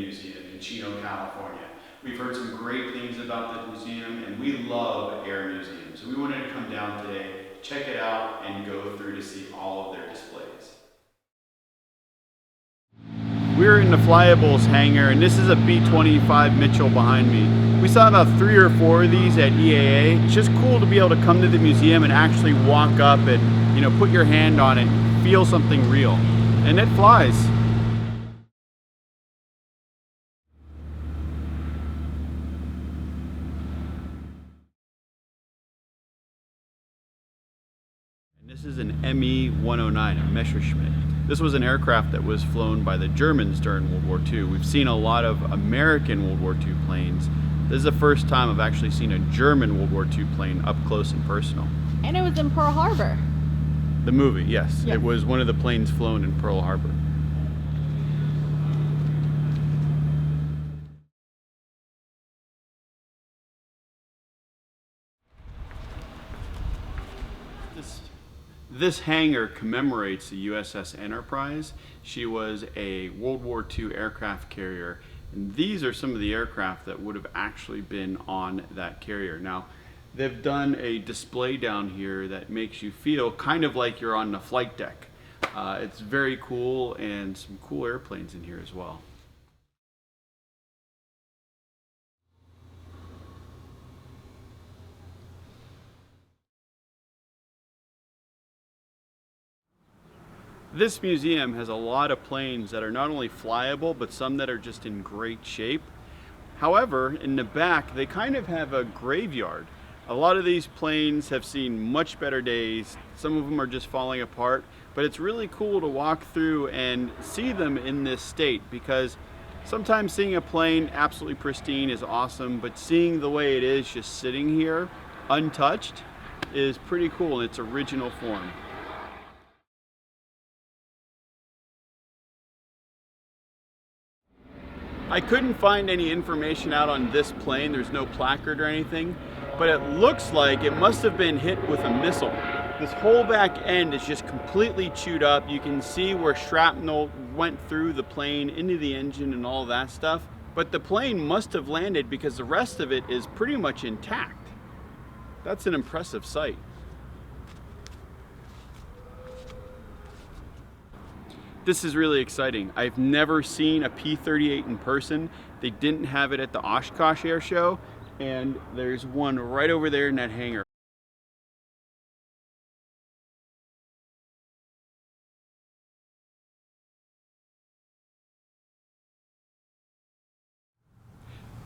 Museum in Chino, California. We've heard some great things about the museum, and we love air museums. So we wanted to come down today, check it out, and go through to see all of their displays. We're in the flyables hangar, and this is a B25 Mitchell behind me. We saw about 3 or 4 of these at EAA. It's just cool to be able to come to the museum and actually walk up and, you know, put your hand on it, feel something real. And it flies. This is an ME-109, a Messerschmitt. This was an aircraft that was flown by the Germans during World War II. We've seen a lot of American World War II planes. This is the first time I've actually seen a German World War II plane up close and personal. And it was in Pearl Harbor. The movie, yes. Yep. It was one of the planes flown in Pearl Harbor. This hangar commemorates the USS Enterprise. She was a World War II aircraft carrier, and these are some of the aircraft that would have actually been on that carrier. Now, they've done a display down here that makes you feel kind of like you're on the flight deck. It's very cool, and some cool airplanes in here as well. This museum has a lot of planes that are not only flyable, but some that are just in great shape. However, in the back, they kind of have a graveyard. A lot of these planes have seen much better days. Some of them are just falling apart, but it's really cool to walk through and see them in this state, because sometimes seeing a plane absolutely pristine is awesome, but seeing the way it is just sitting here untouched is pretty cool in its original form. I couldn't find any information out on this plane. There's no placard or anything, but it looks like it must have been hit with a missile. This whole back end is just completely chewed up. You can see where shrapnel went through the plane into the engine and all that stuff, but the plane must have landed because the rest of it is pretty much intact. That's an impressive sight. This is really exciting. I've never seen a P38 in person. They didn't have it at the Oshkosh Air Show, and there's one right over there in that hangar.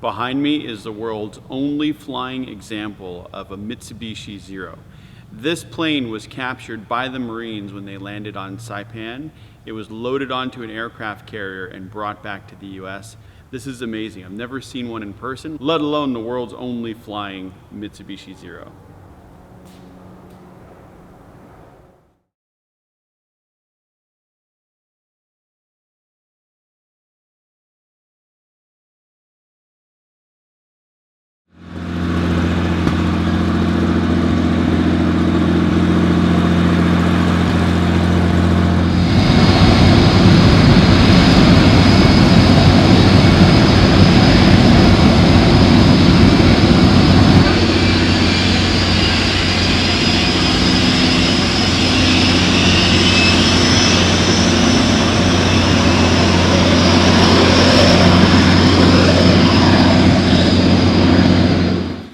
Behind me is the world's only flying example of a Mitsubishi Zero. This plane was captured by the Marines when they landed on Saipan. It was loaded onto an aircraft carrier and brought back to the US. This is amazing. I've never seen one in person, let alone the world's only flying Mitsubishi Zero.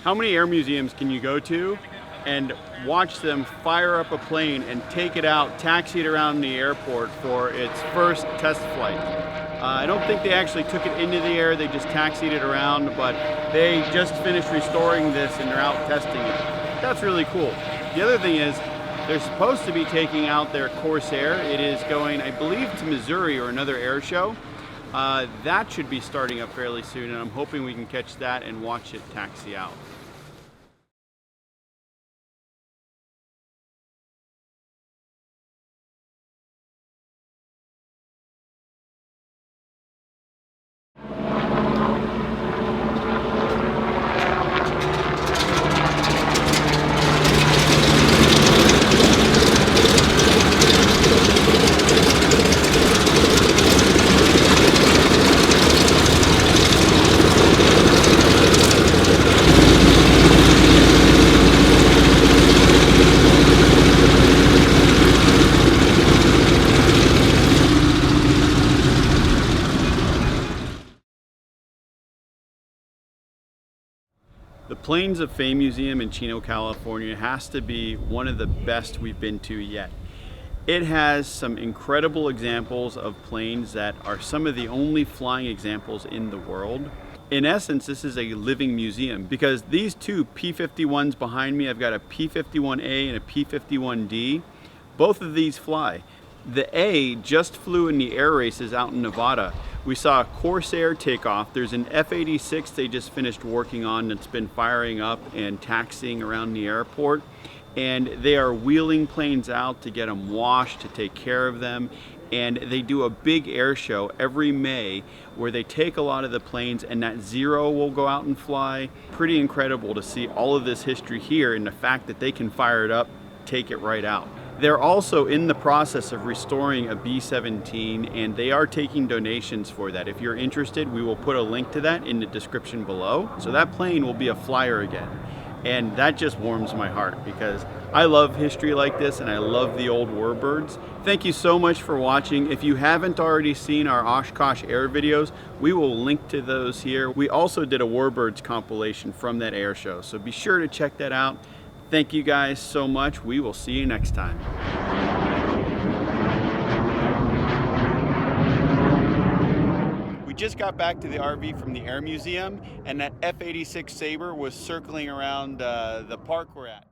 How many air museums can you go to and watch them fire up a plane and take it out, taxi it around the airport for its first test flight? I don't think they actually took it into the air, they just taxied it around, but they just finished restoring this and they're out testing it. That's really cool. The other thing is, they're supposed to be taking out their Corsair. It is going, I believe, to Missouri or another air show. That should be starting up fairly soon, and I'm hoping we can catch that and watch it taxi out. Planes of Fame Museum in Chino, California has to be one of the best we've been to yet. It has some incredible examples of planes that are some of the only flying examples in the world. In essence, this is a living museum because these two P51s behind me, I've got a P51 A and a P51 D. Both of these fly. The A just flew in the air races out in Nevada. We saw a Corsair take off. There's an F-86 they just finished working on that's been firing up and taxiing around the airport. And they are wheeling planes out to get them washed, to take care of them. And they do a big air show every May where they take a lot of the planes and that Zero will go out and fly. Pretty incredible to see all of this history here and the fact that they can fire it up, take it right out. They're also in the process of restoring a B-17 and they are taking donations for that. If you're interested, we will put a link to that in the description below. So that plane will be a flyer again. And that just warms my heart because I love history like this and I love the old warbirds. Thank you so much for watching. If you haven't already seen our Oshkosh Air videos, we will link to those here. We also did a warbirds compilation from that air show, so be sure to check that out. Thank you guys so much. We will see you next time. We just got back to the RV from the Air Museum, and that F-86 Sabre was circling around the park we're at.